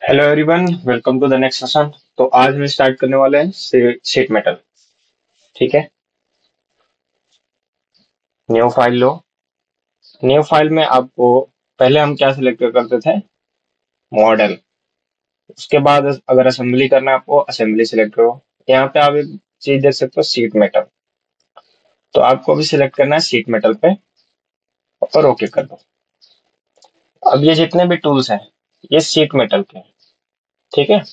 Hello everyone, welcome to the next session. तो आज हम स्टार्ट करने वाले हैं शीट मेटल। ठीक है। न्यू फाइल लो। न्यू फाइल में आपको पहले हम क्या सिलेक्ट करते थे? मॉडल। उसके बाद अगर असेंबली करना है आपको, असेंबली सिलेक्ट करो। यहाँ पे आप एक चीज देख सकते हो, शीट मेटल। तो आपको भी सिलेक्ट करना है शीट मेटल पे और ओके कर दो। अब ये जितने भी टूल्स हैं ये शीट मेटल के हैं। ठीक है।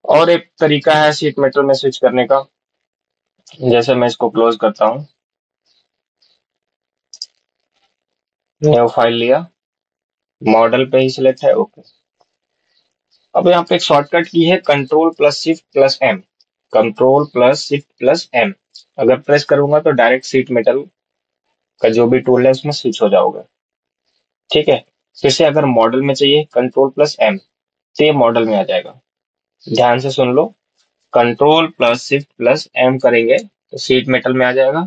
और एक तरीका है शीट मेटल में स्विच करने का। जैसे मैं इसको क्लोज करता हूँ, न्यू फाइल लिया, मॉडल पे ही सिलेक्ट है, ओके। अब यहाँ पे एक शॉर्टकट की है, control plus shift plus M. Control plus shift plus M अगर प्रेस करूंगा तो डायरेक्ट शीट मेटल का जो भी टूल है उसमें स्विच हो जाओगे। ठीक है। फिर से अगर मॉडल में चाहिए कंट्रोल प्लस एम तो ये मॉडल में आ जाएगा। ध्यान से सुन लो, control plus shift plus M करेंगे तो शीट मेटल में आ जाएगा।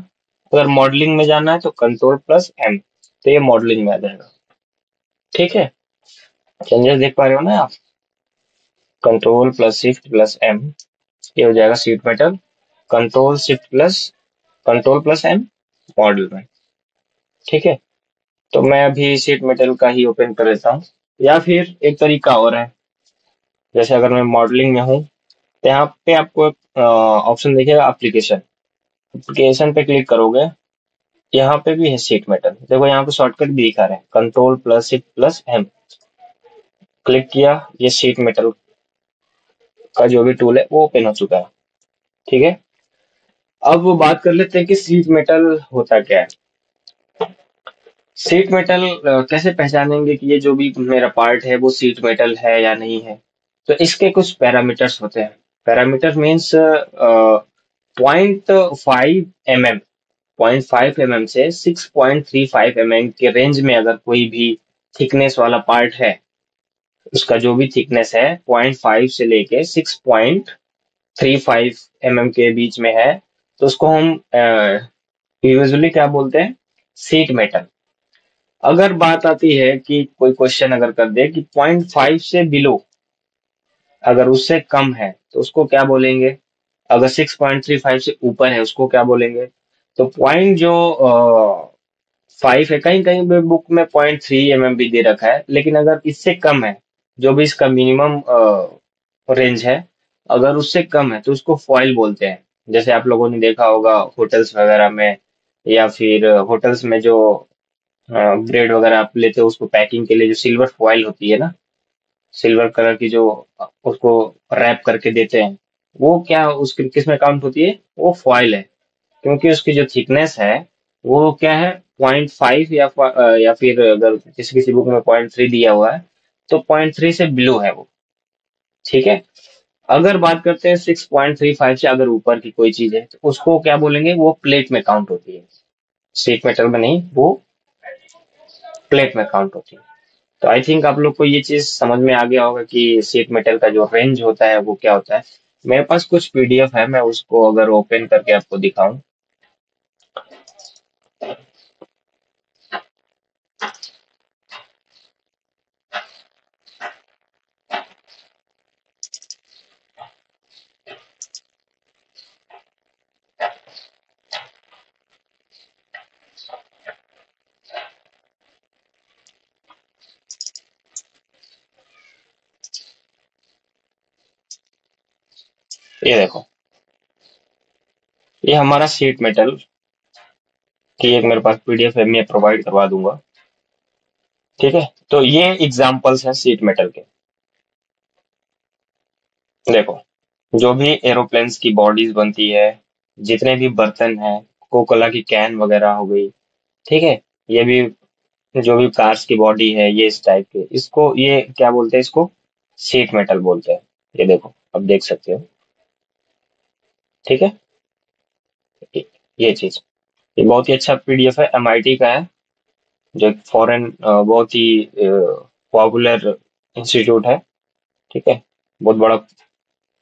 अगर मॉडलिंग में जाना है तो कंट्रोल प्लस एम तो ये मॉडलिंग में आ जाएगा। ठीक है। चेंजेस देख पा रहे हो ना आप? Control plus shift plus M, ये हो जाएगा sheet metal. Control plus M model में। ठीक है। तो मैं अभी शीट मेटल का ही ओपन कर लेता हूँ। या फिर एक तरीका और है, जैसे अगर मैं मॉडलिंग में हूँ तो यहाँ पे आपको ऑप्शन दिखेगा एप्लीकेशन। एप्लीकेशन पे क्लिक करोगे, यहाँ पे भी है शीट मेटल। देखो यहाँ पे शॉर्टकट भी दिखा रहा है, control plus shift plus M. Click किया, ये शीट मेटल का जो भी टूल है वो ओपन हो चुका है। ठीक है। अब वो बात कर लेते हैं कि शीट मेटल होता क्या है। शीट मेटल कैसे पहचानेंगे कि ये जो भी मेरा पार्ट है वो शीट मेटल है या नहीं है? तो इसके कुछ पैरामीटर्स होते हैं। पैरामीटर मीन्स 0.5 mm, 0.5 mm से 6.35 mm के रेंज में अगर कोई भी थिकनेस वाला पार्ट है, उसका जो भी थिकनेस है 0.5 से लेके 6.35 mm के बीच में है, तो उसको हम यूजुअली क्या बोलते हैं? Sheet metal. अगर बात आती है कि कोई क्वेश्चन अगर कर दे कि 0.5 से बिलो, अगर उससे कम है तो उसको क्या बोलेंगे? अगर 6.35 से ऊपर है उसको क्या बोलेंगे? तो पॉइंट जो 5 है, कहीं कहीं पे बुक में 0.3 mm भी दे रखा है, लेकिन अगर इससे कम है, जो भी इसका मिनिमम रेंज है, अगर उससे कम है तो उसको फॉइल बोलते हैं। जैसे आप लोगों ने देखा होगा होटल्स वगैरह में, या फिर होटल्स में जो ब्रेड वगैरह आप लेते हो उसको पैकिंग के लिए जो सिल्वर फॉइल होती है ना, सिल्वर कलर की जो उसको रैप करके देते हैं, वो क्या उसकी किस में काउंट होती है? वो फॉइल है। क्योंकि उसकी जो थिकनेस है वो क्या है? 0.5 या फिर अगर किसी किसी बुक में 0.3 दिया हुआ है तो 0.3 से बिलो है वो। ठीक है। अगर बात करते हैं 6.35 से अगर ऊपर की कोई चीज है तो उसको क्या बोलेंगे? वो प्लेट में काउंट होती है, शीट मेटल में नहीं, वो प्लेट में काउंट होती है। तो आई थिंक आप लोग को ये चीज समझ में आ गया होगा कि शीट मेटल का जो रेंज होता है वो क्या होता है। मेरे पास कुछ पीडीएफ है, मैं उसको अगर ओपन करके आपको दिखाऊं। ये देखो, ये हमारा शीट मेटल की एक मेरे पास पीडीएफ है, मैं प्रोवाइड करवा दूंगा। ठीक है। तो ये एग्जांपल्स हैं शीट मेटल के। देखो, जो भी एरोप्लेन्स की बॉडीज बनती है, जितने भी बर्तन हैं, कोका कोला की कैन वगैरह हो गई, ठीक है, ये भी जो भी कार्स की बॉडी है, ये इस टाइप के, इसको ये क्या बोलते हैं? इसको शीट मेटल बोलते हैं। ये देखो, अब देख सकते हो। ठीक है। ये ये चीज, ये बहुत ही अच्छा पीडीएफ है, एमआईटी का है, जो एक फॉरेन बहुत ही पॉपुलर इंस्टीट्यूट है। ठीक है। बहुत बड़ा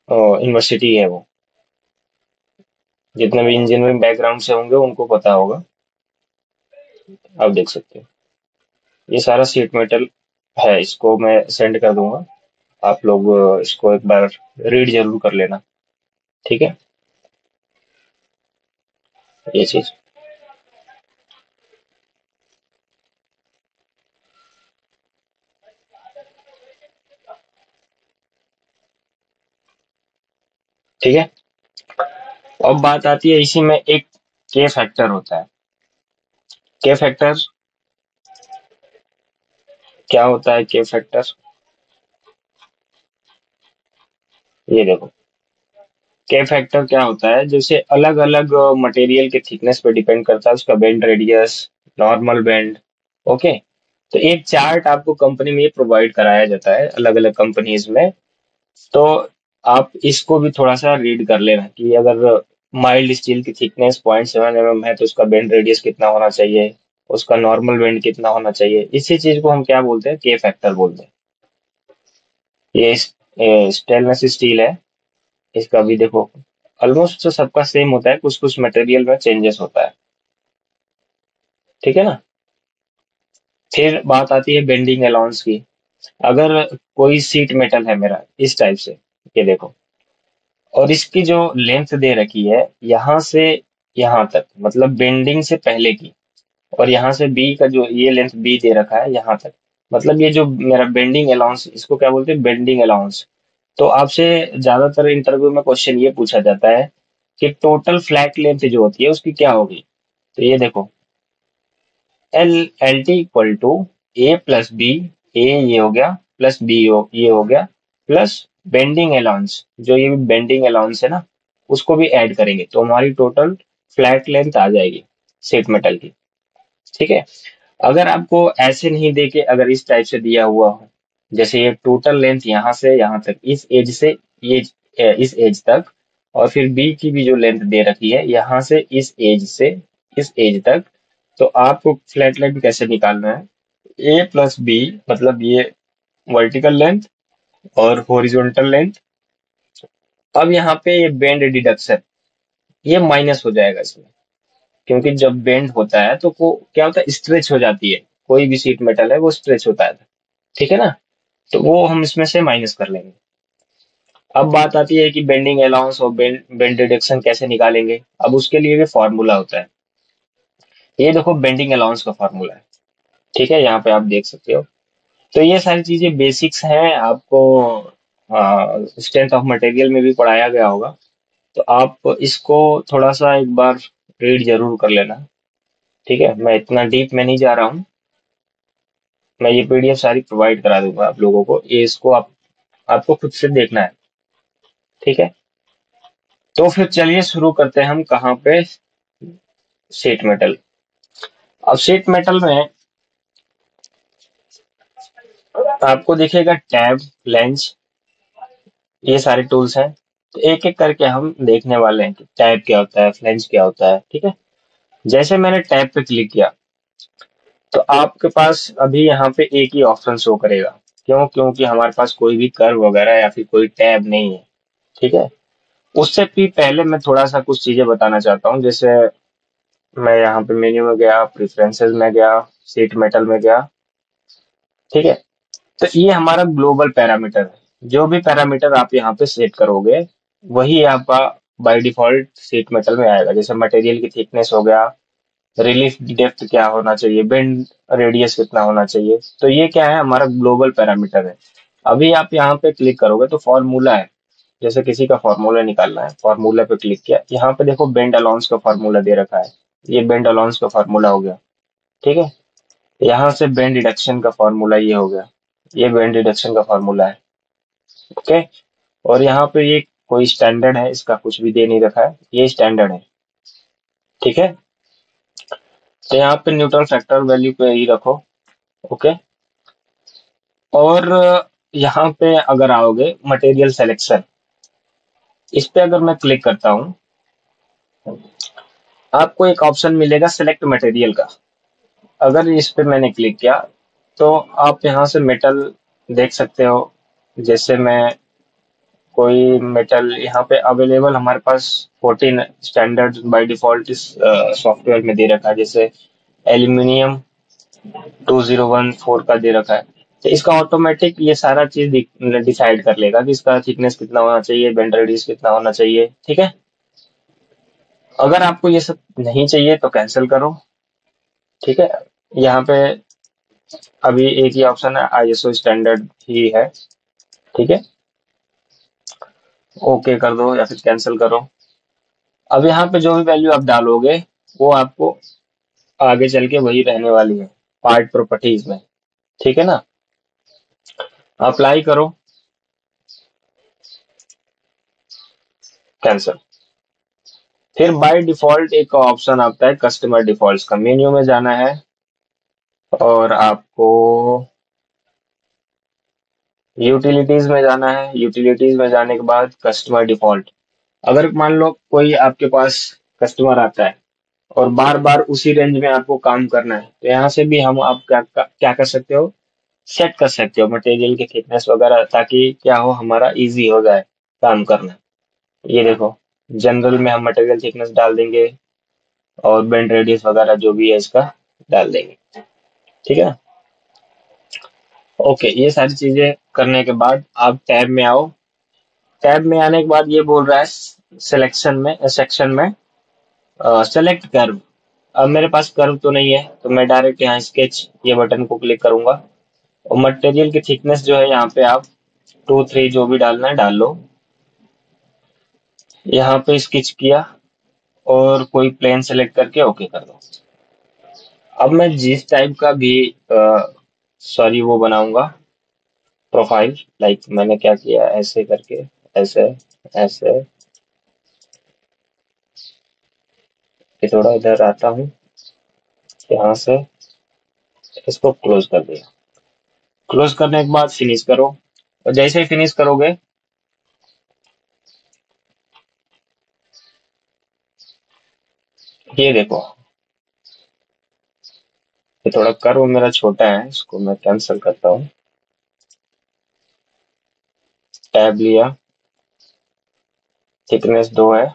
यूनिवर्सिटी है वो। जितने भी इंजीनियरिंग बैकग्राउंड से होंगे उनको पता होगा। आप देख सकते हो, ये सारा शीट मेटल है, इसको मैं सेंड कर दूंगा। आप लोग इसको एक बार रीड जरूर कर लेना। ठीक है, ये चीज। ठीक है, अब बात आती है इसी में एक के फैक्टर होता है। के फैक्टर क्या होता है? के फैक्टर, ये देखो, के फैक्टर क्या होता है, जैसे अलग अलग मटेरियल के थिकनेस पे डिपेंड करता है उसका bend radius, normal bend. Okay, तो एक चार्ट आपको कंपनी में प्रोवाइड कराया जाता है अलग अलग कंपनीज में। तो आप इसको भी थोड़ा सा रीड कर लेना कि अगर माइल्ड स्टील की थिकनेस 0.7 mm है तो उसका बेंड रेडियस कितना होना चाहिए, उसका नॉर्मल बेंड कितना होना चाहिए। इसी चीज को हम क्या बोलते हैं? के फैक्टर बोलते हैं। ये स्टेनलेस स्टील है, इसका भी देखो ऑलमोस्ट तो सबका सेम होता है, कुछ कुछ मटेरियल में चेंजेस होता है। ठीक है ना। फिर बात आती है बेंडिंग अलाउंस की। अगर कोई सीट मेटल है मेरा इस टाइप से, ये देखो, और इसकी जो लेंथ दे रखी है यहाँ से यहाँ तक, मतलब बेंडिंग से पहले की, और यहाँ से बी का जो ये लेंथ बी दे रखा है यहाँ तक, मतलब ये जो मेरा बेंडिंग अलाउंस, इसको क्या बोलते हैं? Bending allowance. तो आपसे ज्यादातर इंटरव्यू में क्वेश्चन ये पूछा जाता है कि टोटल फ्लैट लेंथ जो होती है उसकी क्या होगी। तो ये देखो, L L T equal to A plus B, A ये हो गया, प्लस बी ये हो गया, प्लस बेंडिंग अलाउंस, जो ये बेंडिंग अलाउंस है ना, उसको भी ऐड करेंगे तो हमारी टोटल फ्लैट लेंथ आ जाएगी शीट मेटल की। ठीक है, अगर आपको ऐसे नहीं दे के अगर इस टाइप से दिया हुआ हो, जैसे ये टोटल लेंथ यहाँ से यहाँ तक, इस एज से ये इस एज तक, और फिर बी की भी जो लेंथ दे रखी है यहाँ से इस एज तक, तो आपको फ्लैट लेंथ कैसे निकालना है? ए प्लस बी, मतलब ये वर्टिकल लेंथ और हॉरिजॉन्टल लेंथ। अब यहाँ पे ये बेंड डिडक्शन, ये माइनस हो जाएगा इसमें, क्योंकि जब बेंड होता है तो वो क्या होता है? स्ट्रेच हो जाती है, कोई भी शीट मेटल है वो स्ट्रेच होता है। ठीक है ना, तो वो हम इसमें से माइनस कर लेंगे। अब बात आती है कि बेंडिंग अलाउंस और बेंड बेंड डिडक्शन कैसे निकालेंगे। अब उसके लिए भी फॉर्मूला होता है। ये देखो बेंडिंग अलाउंस का फॉर्मूला है। ठीक है, यहाँ पे आप देख सकते हो। तो ये सारी चीजें बेसिक्स हैं, आपको स्ट्रेंथ ऑफ मटेरियल में भी पढ़ाया गया होगा। तो आप इसको थोड़ा सा एक बार रीड जरूर कर लेना। ठीक है, मैं इतना डीप में नहीं जा रहा हूँ, मैं ये पीडीएफ सारी प्रोवाइड करा दूंगा आप लोगों को, ये इसको आपको खुद से देखना है। ठीक है, तो फिर चलिए शुरू करते हैं हम कहाँ पे? Sheet metal. अब शीट मेटल में आपको दिखेगा टैब, फ्लैंज, ये सारे टूल्स हैं। तो एक एक करके हम देखने वाले हैं कि टैब क्या होता है, फ्लैंज क्या होता है। ठीक है, जैसे मैंने टैब पे क्लिक किया तो आपके पास अभी यहाँ पे एक ही ऑप्शन शो करेगा। क्यों? क्योंकि हमारे पास कोई भी कर्व वगैरह या फिर कोई टैब नहीं है। ठीक है, उससे भी पहले मैं थोड़ा सा कुछ चीजें बताना चाहता हूँ। जैसे मैं यहाँ पे मेन्यू में गया, प्रेफरेंसेस में गया, शीट मेटल में गया। ठीक है, तो ये हमारा ग्लोबल पैरामीटर है। जो भी पैरामीटर आप यहाँ पे सेट करोगे वही आपका बाय डिफॉल्ट शीट मेटल में आएगा। जैसे मटेरियल की थिकनेस हो गया, रिलीफ डेप्थ क्या होना चाहिए, बेंड रेडियस कितना होना चाहिए, तो ये क्या है? हमारा ग्लोबल पैरामीटर है। अभी आप यहाँ पे क्लिक करोगे तो फॉर्मूला है, जैसे किसी का फॉर्मूला निकालना है, फॉर्मूला पे क्लिक किया, यहाँ पे देखो बेंड अलाउंस का फॉर्मूला दे रखा है, ये बेंड अलाउंस का फॉर्मूला हो गया। ठीक है, यहाँ से बेंड रिडक्शन का फॉर्मूला ये हो गया, ये बेंड रिडक्शन का फॉर्मूला है। ओके, और यहाँ पे ये कोई स्टैंडर्ड है, इसका कुछ भी दे नहीं रखा है, ये स्टैंडर्ड है। ठीक है, तो यहाँ पे न्यूट्रल फैक्टर वैल्यू पे ही रखो। ओके, और यहाँ पे अगर आओगे मटेरियल सिलेक्शन, इस पे अगर मैं क्लिक करता हूँ, आपको एक ऑप्शन मिलेगा सिलेक्ट मटेरियल का। अगर इस पे मैंने क्लिक किया तो आप यहाँ से मेटल देख सकते हो। जैसे मैं कोई मेटल यहाँ पे अवेलेबल हमारे पास 14 स्टैंडर्ड बाय डिफॉल्ट इस सॉफ्टवेयर में दे रखा है। जैसे एल्यूमिनियम 2014 का दे रखा है, तो इसका ऑटोमेटिक ये सारा चीज डिसाइड कर लेगा कि इसका थिकनेस कितना होना चाहिए, बेंड रेडियस कितना होना चाहिए। ठीक है। अगर आपको ये सब नहीं चाहिए तो कैंसिल करो। ठीक है। यहाँ पे अभी एक ही ऑप्शन है, आईएसओ स्टैंडर्ड ही है। ठीक है। ओके कर दो या फिर कैंसिल करो। अब यहाँ पे जो भी वैल्यू आप डालोगे वो आपको आगे चल के वही रहने वाली है पार्ट प्रॉपर्टीज में। ठीक है ना। अप्लाई करो, कैंसिल। फिर बाय डिफॉल्ट एक ऑप्शन आता है कस्टमर डिफॉल्ट्स का, मेन्यू में जाना है और आपको यूटिलिटीज में जाना है। यूटिलिटीज में जाने के बाद कस्टमर डिफॉल्ट। अगर मान लो कोई आपके पास कस्टमर आता है और बार बार उसी रेंज में आपको काम करना है, तो यहाँ से भी हम आप क्या कर सकते हो, सेट कर सकते हो मटेरियल की थिकनेस वगैरह, ताकि क्या हो हमारा इजी हो जाए काम करना। ये देखो, जनरल में हम मटेरियल थिकनेस डाल देंगे और बेंड रेडियस वगैरह जो भी है इसका डाल देंगे। ठीक है। ओके, ये सारी चीजें करने के बाद आप टैब में आओ। टैब में आने के बाद ये बोल रहा है सिलेक्शन में, सेक्शन में सेलेक्ट कर्व। अब मेरे पास कर्व तो नहीं है, तो मैं डायरेक्ट यहाँ स्केच ये बटन को क्लिक करूंगा और मटेरियल की थिकनेस जो है यहाँ पे आप 2 3 जो भी डालना है डाल लो। यहाँ पे स्केच किया और कोई प्लेन सेलेक्ट करके ओके कर दो। अब मैं जिस टाइप का भी सॉरी वो बनाऊंगा प्रोफाइल, लाइक मैंने क्या किया ऐसे करके, ऐसे ऐसे, ये थोड़ा इधर आता हूँ, यहाँ से इसको क्लोज कर दिया। क्लोज करने के बाद फिनिश करो, और जैसे ही फिनिश करोगे ये देखो, ये थोड़ा कर्व मेरा छोटा है, इसको मैं कैंसिल करता हूँ। टैब लिया, थिकनेस 2 है,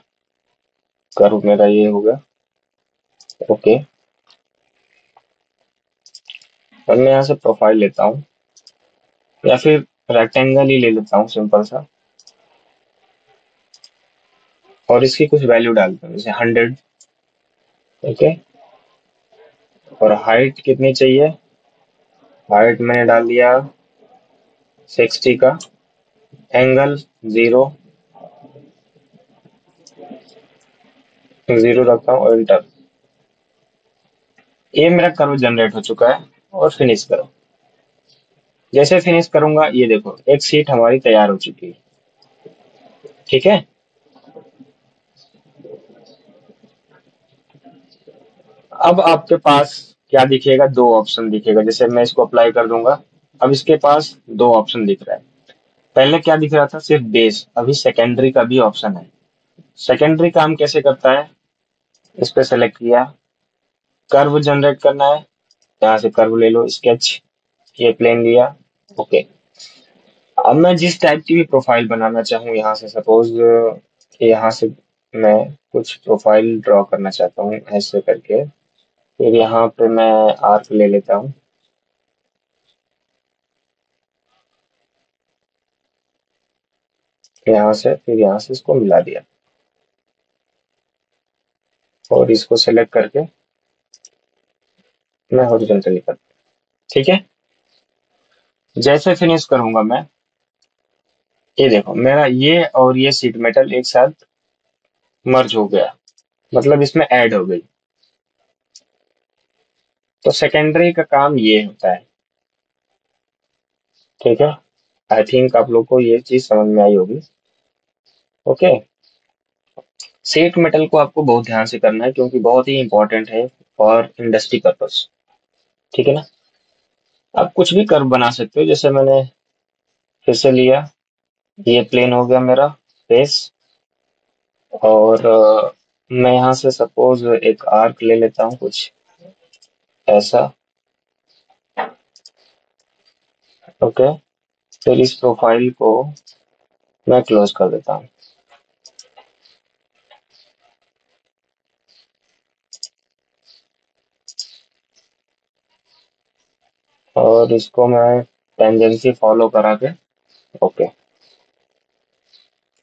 कर्व मेरा ये होगा। ओके। अब मैं यहाँ से प्रोफाइल लेता हूँ या फिर रेक्टेंगल ही ले लेता हूँ सिंपल सा, और इसकी कुछ वैल्यू डालता हूँ जैसे 100। ओके। और हाइट कितनी चाहिए, हाइट मैंने डाल दिया 60 का। एंगल 0, 0 रखता हूँ और इंटर। ये मेरा कर्व जनरेट हो चुका है, और फिनिश करो। जैसे फिनिश करूंगा ये देखो एक सीट हमारी तैयार हो चुकी है। ठीक है। अब आपके पास क्या दिखेगा, 2 ऑप्शन दिखेगा। जैसे मैं इसको अप्लाई कर दूंगा, अब इसके पास 2 ऑप्शन दिख रहा है। पहले क्या दिख रहा था, सिर्फ बेस, अभी सेकेंडरी का भी ऑप्शन है। सेकेंडरी काम कैसे करता है, इस पे सेलेक्ट किया, कर्व जनरेट करना है, यहाँ से कर्व ले लो, स्केच, ये प्लेन लिया। ओके। अब मैं जिस टाइप की भी प्रोफाइल बनाना चाहूँ, यहाँ से सपोज यहाँ से मैं कुछ प्रोफाइल ड्रॉ करना चाहता हूँ ऐसे करके, फिर यहाँ पे मैं आर्क ले लेता हूँ, यहाँ से फिर यहाँ से इसको मिला दिया और इसको सेलेक्ट करके मैं हॉरिजॉन्टली कर। ठीक है। जैसे फिनिश करूंगा मैं, ये देखो मेरा ये और ये सीट मेटल एक साथ मर्ज हो गया, मतलब इसमें ऐड हो गई। तो सेकेंडरी का काम ये होता है। ठीक है। आई थिंक आप लोग को ये चीज समझ में आई होगी। ओके। सीट मेटल को आपको बहुत ध्यान से करना है क्योंकि बहुत ही इंपॉर्टेंट है फॉर इंडस्ट्री पर्पस। ठीक है ना। आप कुछ भी कर्व बना सकते हो, जैसे मैंने फिर से लिया, ये प्लेन हो गया मेरा फेस, और मैं यहाँ से सपोज एक आर्क ले लेता हूँ कुछ ऐसा। ओके। फिर इस प्रोफाइल को मैं क्लोज कर देता हूँ, और इसको मैं टेंजेंसी फॉलो करा के। ओके,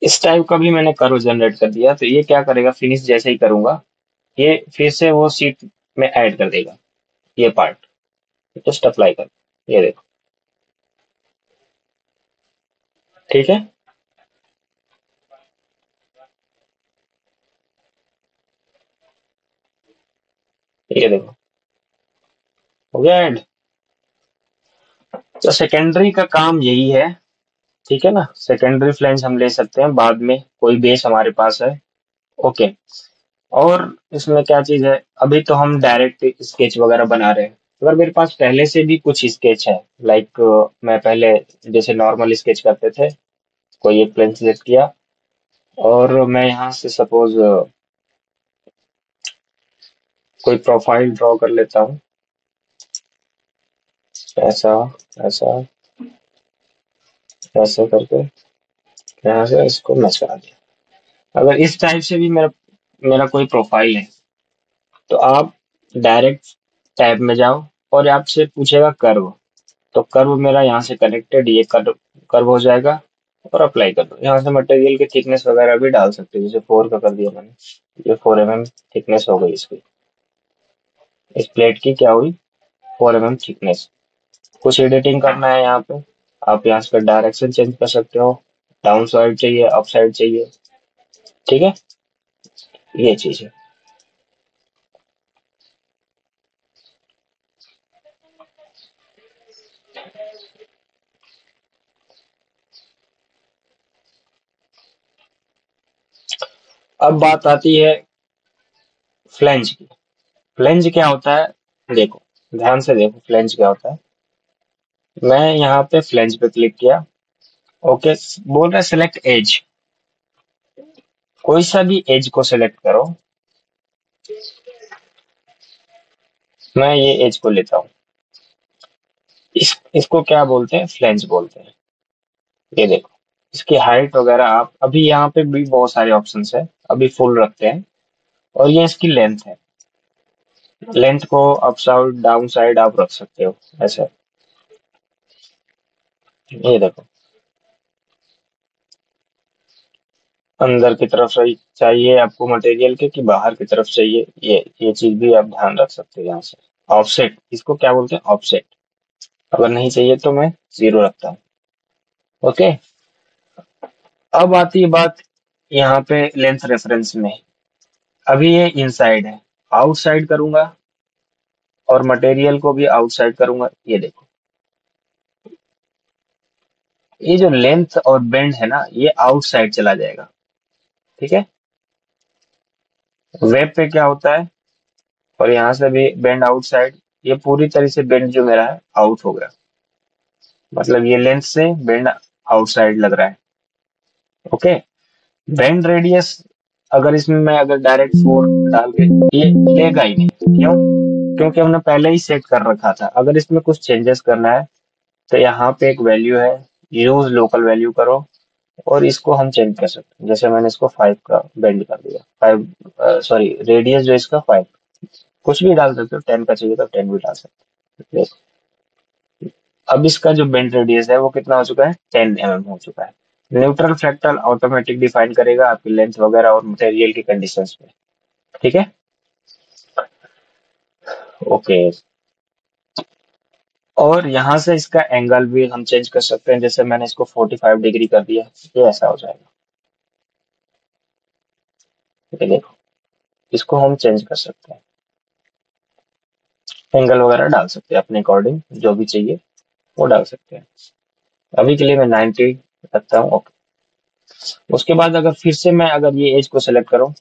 इस टाइप का भी मैंने कर्व जनरेट कर दिया। तो ये क्या करेगा, फिनिश जैसे ही करूंगा ये फिर से वो सीट में ऐड कर देगा ये पार्ट। जस्ट अप्लाई कर, ये देखो, ठीक है। ये देखो, हो गया ऐड। तो सेकेंडरी का काम यही है, ठीक है ना। सेकेंडरी फ्लैंज हम ले सकते हैं बाद में, कोई बेस हमारे पास है। ओके, और इसमें क्या चीज है, अभी तो हम डायरेक्ट स्केच वगैरह बना रहे हैं। अगर मेरे पास पहले से भी कुछ स्केच है, लाइक मैं पहले जैसे नॉर्मल स्केच करते थे, कोई एक प्लेन सिलेक्ट किया और मैं यहाँ से सपोज कोई प्रोफाइल ड्रॉ कर लेता हूँ, ऐसा, ऐसा, ऐसा करके यहाँ से इसको मैच करा दिया। अगर इस टाइप से भी मेरा मेरा कोई प्रोफाइल है, तो आप डायरेक्ट टैब में जाओ और आपसे पूछेगा कर्व। तो कर्व मेरा यहाँ से कनेक्टेड, ये कर्व कर्व हो जाएगा और अप्लाई कर दो। यहाँ से मटेरियल की थिकनेस वगैरह भी डाल सकते हो, जैसे 4 का कर दिया मैंने। ये 4 mm थिकनेस हो गई इसकी, इस प्लेट की क्या हुई, 4 mm थिकनेस। कुछ एडिटिंग करना है यहाँ पे, आप यहाँ से डायरेक्शन चेंज कर सकते हो, डाउन साइड चाहिए, अप साइड चाहिए, ठीक है। ये चीज है। अब बात आती है फ्लेंज की। फ्लेंज क्या होता है, देखो, ध्यान से देखो फ्लेंज क्या होता है। मैं यहाँ पे फ्लेंज पे क्लिक किया। ओके, बोल रहा है सिलेक्ट एज, कोई सा भी एज को सिलेक्ट करो। मैं ये एज को लेता हूँ। इसको क्या बोलते हैं, फ्लेंज बोलते हैं। ये देखो, इसकी हाइट वगैरह आप अभी यहाँ पे भी बहुत सारे ऑप्शंस है, अभी फुल रखते हैं। और ये इसकी लेंथ है, लेंथ को अप साइड डाउन साइड आप रख सकते हो ऐसे। ये देखो, अंदर की तरफ सही चाहिए आपको मटेरियल के कि बाहर की तरफ चाहिए, ये चीज भी आप ध्यान रख सकते हो यहाँ से। ऑफसेट, इसको क्या बोलते हैं, ऑफसेट। अगर नहीं चाहिए तो मैं 0 रखता हूँ। ओके, अब आती है बात यहाँ पे लेंथ रेफरेंस में। अभी ये इनसाइड है, आउटसाइड करूंगा और मटेरियल को भी आउटसाइड करूंगा। ये देखो, ये जो लेंथ और बेंड है ना, ये आउटसाइड चला जाएगा, ठीक है। वेब पे क्या होता है, और यहाँ से भी बेंड आउटसाइड, ये पूरी तरह से बेंड जो मेरा है आउट हो गया, मतलब ये लेंथ से बेंड आउटसाइड लग रहा है। ओके, बेंड रेडियस, अगर इसमें मैं अगर डायरेक्ट 4 डाल के, ये लेगा ही नहीं। क्यों, क्योंकि हमने पहले ही सेट कर रखा था। अगर इसमें कुछ चेंजेस करना है तो यहाँ पे एक वैल्यू है, यूज लोकल वैल्यू करो और इसको हम चेंज कर सकते हैं। जैसे मैंने इसको 5 का बेंड कर दिया, 5, सॉरी रेडियस जो इसका 5, कुछ भी डाल सकते हो, 10 का चाहिए तो 10 भी डाल सकते हो। अब इसका जो बेंड रेडियस है वो कितना हो चुका है, 10 mm हो चुका है। न्यूट्रल फ्रैक्टल ऑटोमेटिक डिफाइन करेगा आपकी लेंथ वगैरह और मटेरियल की कंडीशंस पे, ठीक है। ओके, और यहाँ से इसका एंगल भी हम चेंज कर सकते हैं। जैसे मैंने इसको 45 डिग्री कर दिया, ये ऐसा हो जाएगा। ये देखो, इसको हम चेंज कर सकते हैं, एंगल वगैरह डाल सकते हैं अपने अकॉर्डिंग, जो भी चाहिए वो डाल सकते हैं। अभी के लिए मैं 90 रखता हूँ। ओके, उसके बाद अगर फिर से मैं अगर ये एज को सेलेक्ट करूँ,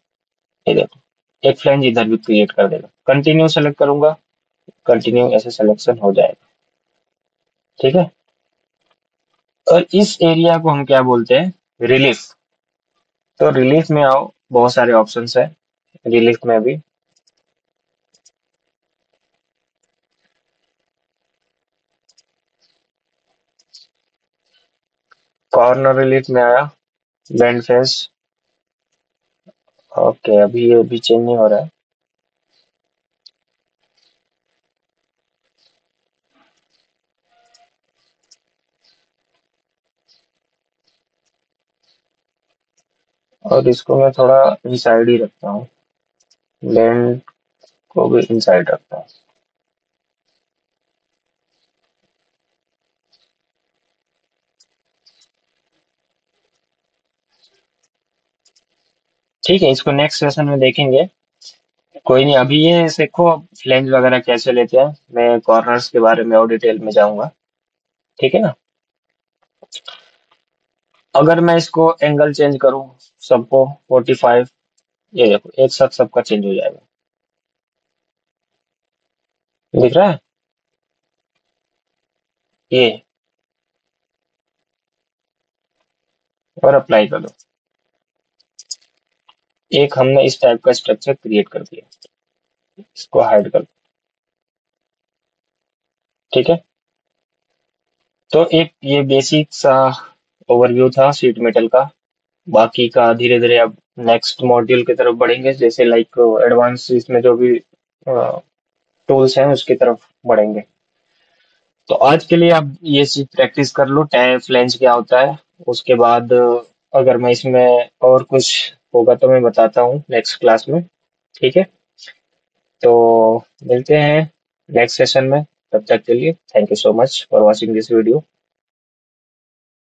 ये देखो, एक फ्लैंज इधर भी क्रिएट कर देगा। कंटिन्यू सेलेक्ट करूंगा, कंटिन्यू ऐसे सिलेक्शन हो जाएगा, ठीक है। और इस एरिया को हम क्या बोलते हैं, रिलीफ। तो रिलीफ में आओ, बहुत सारे ऑप्शंस है रिलीफ में भी। कॉर्नर रिलीफ में आया, बेंड फेस। ओके, अभी ये भी चेंज नहीं हो रहा है। और इसको मैं थोड़ा इनसाइड ही रखता हूँ, ब्लेंड को भी इनसाइड रखता हूँ। ठीक है, इसको नेक्स्ट सेशन में देखेंगे। कोई नहीं, अभी ये देखो फ्लैंज वगैरह कैसे लेते हैं, मैं कॉर्नर्स के बारे में और डिटेल में जाऊंगा। ठीक है ना। अगर मैं इसको एंगल चेंज करूं सबको 45, ये देखो एक साथ सबका चेंज हो जाएगा, दिख रहा है ये, और अप्लाई कर दो। एक हमने इस टाइप का स्ट्रक्चर क्रिएट कर दिया, इसको हाइड कर दो। ठीक है, तो एक ये बेसिक सा ओवरव्यू था शीट मेटल का। बाकी का धीरे धीरे अब नेक्स्ट मॉड्यूल की तरफ बढ़ेंगे, जैसे लाइक एडवांस इसमें जो भी टूल्स हैं उसकी तरफ बढ़ेंगे। तो आज के लिए आप ये चीज प्रैक्टिस कर लो, टैप फ्लैंज क्या होता है। उसके बाद अगर मैं इसमें और कुछ होगा तो मैं बताता हूँ नेक्स्ट क्लास में। ठीक है, तो मिलते हैं नेक्स्ट सेशन में। तब तक के लिए thank you so much for watching this video.